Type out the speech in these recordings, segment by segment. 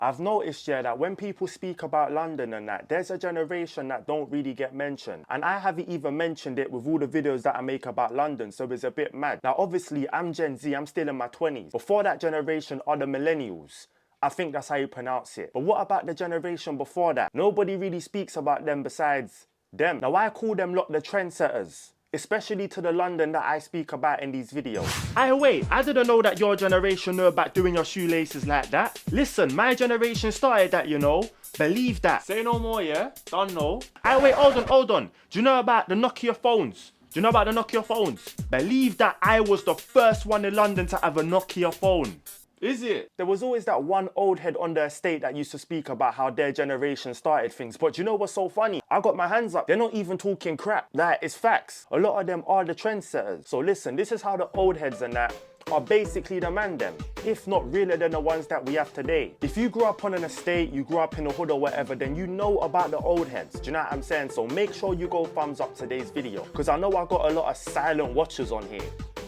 I've noticed, yeah, that when people speak about London and that, there's a generation that don't really get mentioned. And I haven't even mentioned it with all the videos that I make about London, so it's a bit mad. Now, obviously, I'm Gen Z, I'm still in my 20s. Before that generation are the millennials. I think that's how you pronounce it. But what about the generation before that? Nobody really speaks about them besides them. Now, I call them lot the trendsetters, especially to the London that I speak about in these videos. Wait, I didn't know that your generation knew about doing your shoelaces like that. Listen, my generation started that, you know. Believe that. Say no more, yeah? Don't know. Wait, hold on. Do you know about the Nokia phones? Do you know about the Nokia phones? Believe that I was the first one in London to have a Nokia phone. Is it? There was always that one old head on the estate that used to speak about how their generation started things. But you know what's so funny? I got my hands up. They're not even talking crap. Like, it's facts. A lot of them are the trendsetters. So listen, this is how the old heads and that are basically the Mandem, if not realer than the ones that we have today. If you grew up on an estate, you grew up in the hood or whatever, then you know about the old heads. Do you know what I'm saying? So make sure you go thumbs up today's video, because I know I got a lot of silent watchers on here.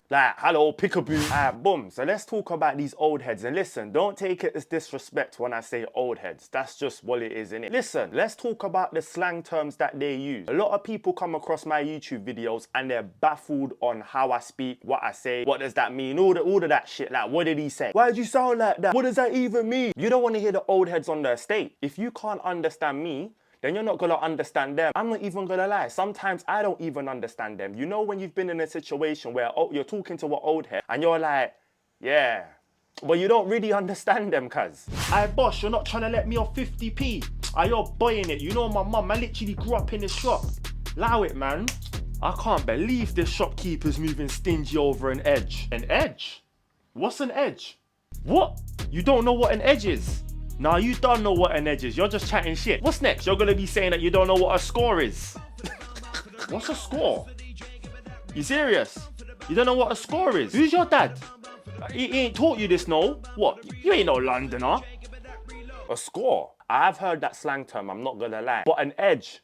Like, hello, peekaboo. Alright, boom. So let's talk about these old heads. And listen, don't take it as disrespect when I say old heads. That's just what it is, innit? Listen, let's talk about the slang terms that they use. A lot of people come across my YouTube videos and they're baffled on how I speak, what I say, what does that mean, all of that shit. Like, what did he say? Why did you sound like that? What does that even mean? You don't want to hear the old heads on the estate. If you can't understand me, then you're not gonna understand them. I'm not even gonna lie. Sometimes I don't even understand them. You know when you've been in a situation where you're talking to an old head and you're like, yeah, but you don't really understand them, cuz. Aye, boss, you're not trying to let me off 50p. Aye, you're buying it. You know my mum, I literally grew up in this shop. Allow it, man. I can't believe this shopkeeper's moving stingy over an edge. An edge? What's an edge? What? You don't know what an edge is? Nah, you don't know what an edge is. You're just chatting shit. What's next? You're gonna be saying that you don't know what a score is. What's a score? You serious? You don't know what a score is? Who's your dad? He ain't taught you this, no? What? You ain't no Londoner. A score? I've heard that slang term, I'm not gonna lie. But an edge,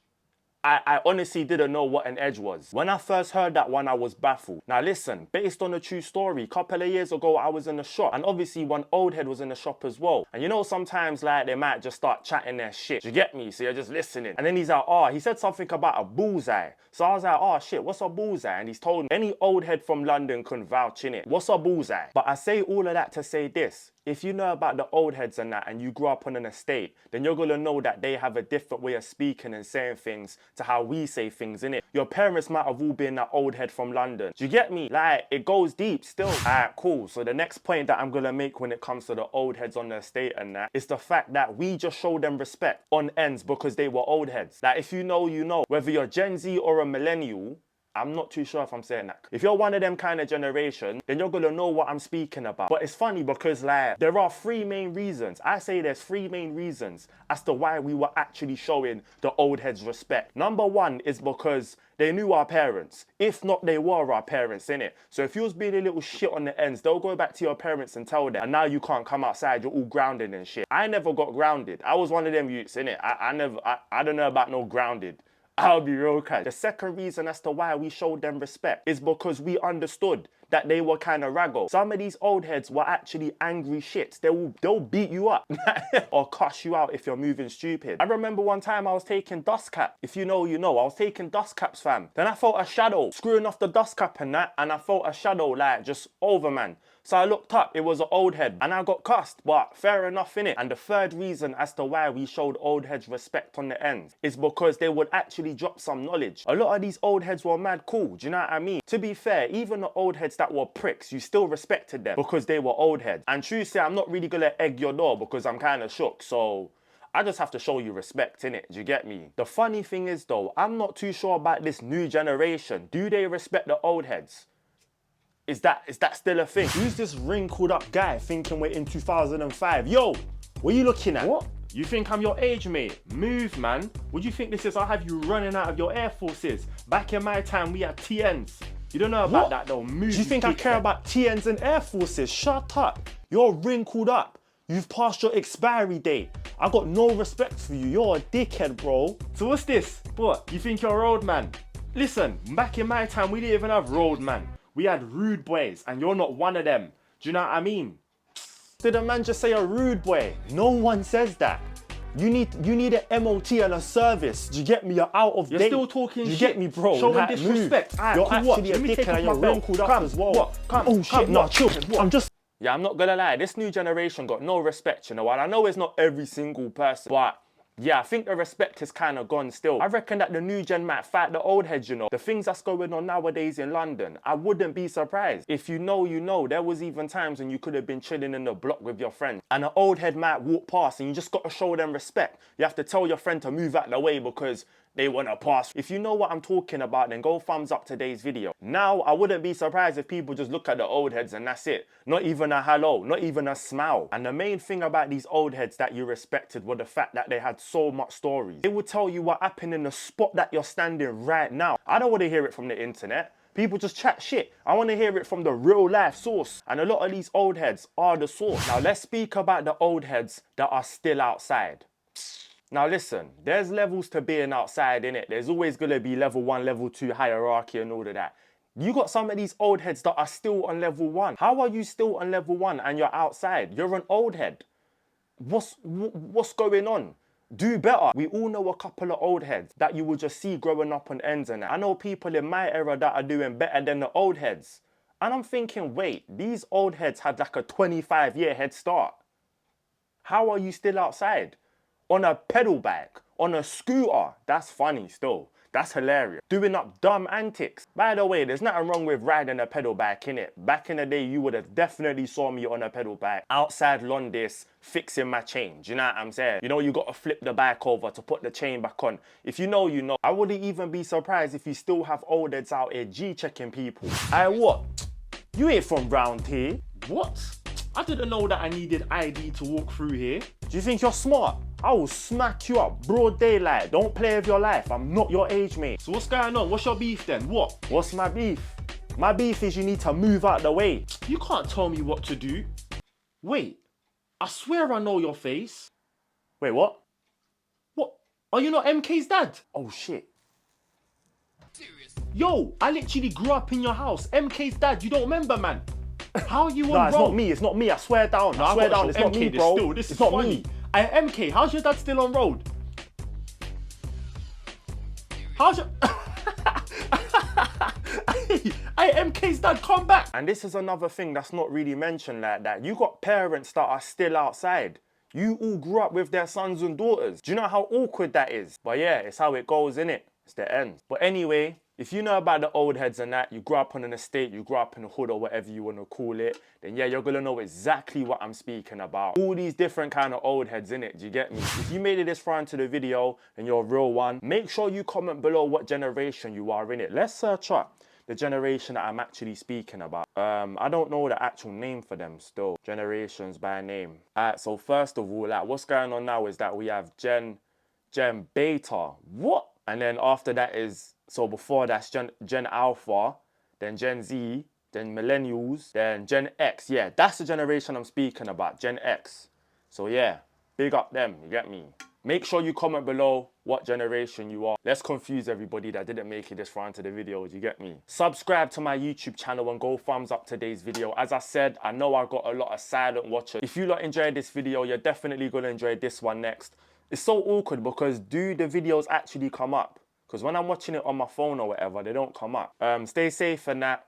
I honestly didn't know what an edge was. When I first heard that one, I was baffled. Now listen, based on a true story, a couple of years ago, I was in the shop, and obviously one old head was in the shop as well. And you know, sometimes like they might just start chatting their shit. You get me? So you're just listening. And then he's like, oh, he said something about a bullseye. So I was like, oh shit, what's a bullseye? And he's told me, any old head from London can vouch in it. What's a bullseye? But I say all of that to say this. If you know about the old heads and that, and you grew up on an estate, then you're gonna know that they have a different way of speaking and saying things to how we say things, innit? Your parents might have all been that old head from London. Do you get me? Like, it goes deep still. Alright, cool. So the next point that I'm gonna make when it comes to the old heads on the estate and that is the fact that we just show them respect on ends because they were old heads. Like, if you know, you know. Whether you're Gen Z or a millennial, I'm not too sure if I'm saying that. If you're one of them kind of generation, then you're gonna know what I'm speaking about. But it's funny because like, there are three main reasons. I say there's three main reasons as to why we were actually showing the old heads respect. Number one is because they knew our parents. If not, they were our parents, innit? So if you was being a little shit on the ends, they'll go back to your parents and tell them, and now you can't come outside, you're all grounded and shit. I never got grounded. I was one of them youths, innit? I don't know about no grounded. I'll be real kind. The second reason as to why we showed them respect is because we understood that they were kind of raggo. Some of these old heads were actually angry shits. They'll beat you up or cuss you out if you're moving stupid. I remember one time I was taking dust cap. If you know, you know. I was taking dust caps, fam. Then I felt a shadow screwing off the dust cap and that, and I felt a shadow like just over, man. So I looked up, it was an old head, and I got cussed, but fair enough, innit? And the third reason as to why we showed old heads respect on the ends is because they would actually drop some knowledge. A lot of these old heads were mad cool, do you know what I mean? To be fair, even the old heads that were pricks, you still respected them because they were old heads. And true say, I'm not really gonna egg your door because I'm kind of shook, so I just have to show you respect, innit? Do you get me? The funny thing is though, I'm not too sure about this new generation. Do they respect the old heads? Is that still a thing? Who's this wrinkled up guy thinking we're in 2005? Yo, what are you looking at? What? You think I'm your age, mate? Move, man. What do you think this is? I'll have you running out of your Air Forces. Back in my time, we had TNs. You don't know about that though. Move. Do you think I care about TNs and Air Forces? Shut up. You're wrinkled up. You've passed your expiry date. I got no respect for you. You're a dickhead, bro. So what's this? What? You think you're a road man? Listen, back in my time, we didn't even have road man. We had rude boys, and you're not one of them. Do you know what I mean? Did a man just say a rude boy? No one says that. You need an MOT and a service. Do you get me? You're out of date. You're still talking Do you shit. get me, bro? Showing Like, disrespect. move. Alright, You're cool, actually watch. a Let me take dickhead off and my you're belt. wrinkled up Come, as well. what? Come, oh shit, come, nah, what? chill. What? I'm just... Yeah, I'm not gonna lie. This new generation got no respect, you know. And I know it's not every single person, but yeah, I think the respect is kind of gone still. I reckon that the new gen might fight the old heads, you know. The things that's going on nowadays in London, I wouldn't be surprised. If you know, you know. There was even times when you could have been chilling in the block with your friend and an old head might walk past and you just got to show them respect. You have to tell your friend to move out the way because they want to pass. If you know what I'm talking about, then go thumbs up today's video. Now, I wouldn't be surprised if people just look at the old heads and that's it. Not even a hello, not even a smile. And the main thing about these old heads that you respected was the fact that they had so much stories. They would tell you what happened in the spot that you're standing right now. I don't want to hear it from the internet. People just chat shit. I want to hear it from the real life source. And a lot of these old heads are the source. Now, let's speak about the old heads that are still outside. Now listen, there's levels to being outside, innit? There's always going to be level 1, level 2 hierarchy and all of that. You got some of these old heads that are still on level 1. How are you still on level 1 and you're outside? You're an old head. What's going on? Do better. We all know a couple of old heads that you will just see growing up on ends and that. I know people in my era that are doing better than the old heads. And I'm thinking, wait, these old heads had like a 25-year head start. How are you still outside? On a pedal bike, on a scooter. That's funny still. That's hilarious. Doing up dumb antics. By the way, there's nothing wrong with riding a pedal bike, innit? Back in the day, you would have definitely saw me on a pedal bike outside Londis fixing my chain. Do you know what I'm saying? You know, you got to flip the bike over to put the chain back on. If you know, you know. I wouldn't even be surprised if you still have old heads out here G-checking people. What? You ain't from round here. What? I didn't know that I needed ID to walk through here. Do you think you're smart? I will smack you up broad daylight. Don't play with your life. I'm not your age, mate. So what's going on? What's your beef then? What? What's my beef? My beef is you need to move out the way. You can't tell me what to do. Wait, I swear I know your face. Wait, what? What? Are you not MK's dad? Oh, shit. Yo, I literally grew up in your house. MK's dad, you don't remember, man? How are you on Nah, it's road? not me. It's not me. I swear down. No, I swear down. It's not me, bro. This it's is not funny. me. MK, how's your dad still on road? How's your... MK's dad, come back. And this is another thing that's not really mentioned like that. You got parents that are still outside. You all grew up with their sons and daughters. Do you know how awkward that is? But yeah, it's how it goes, innit? It's the end. But anyway, if you know about the old heads and that, you grew up on an estate, you grew up in a hood or whatever you want to call it, then yeah, you're going to know exactly what I'm speaking about. All these different kind of old heads, innit? Do you get me? If you made it this far into the video and you're a real one, make sure you comment below what generation you are, innit? Let's search up the generation that I'm actually speaking about. I don't know the actual name for them still. Generations by name. Alright, so first of all, like, what's going on now is that we have Gen Beta. What? And then after that is, so before that's Gen Alpha, then Gen Z, then Millennials, then Gen X. Yeah, that's the generation I'm speaking about, Gen X. So yeah, big up them, you get me? Make sure you comment below what generation you are. Let's confuse everybody that didn't make it this far into the video, you get me? Subscribe to my YouTube channel and go thumbs up today's video. As I said, I know I got a lot of silent watchers. If you lot enjoyed this video, you're definitely gonna enjoy this one next. It's so awkward because do the videos actually come up? Because when I'm watching it on my phone or whatever, they don't come up. Stay safe and that.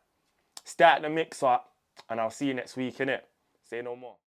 Stay at the mix up, and I'll see you next week, innit? Say no more.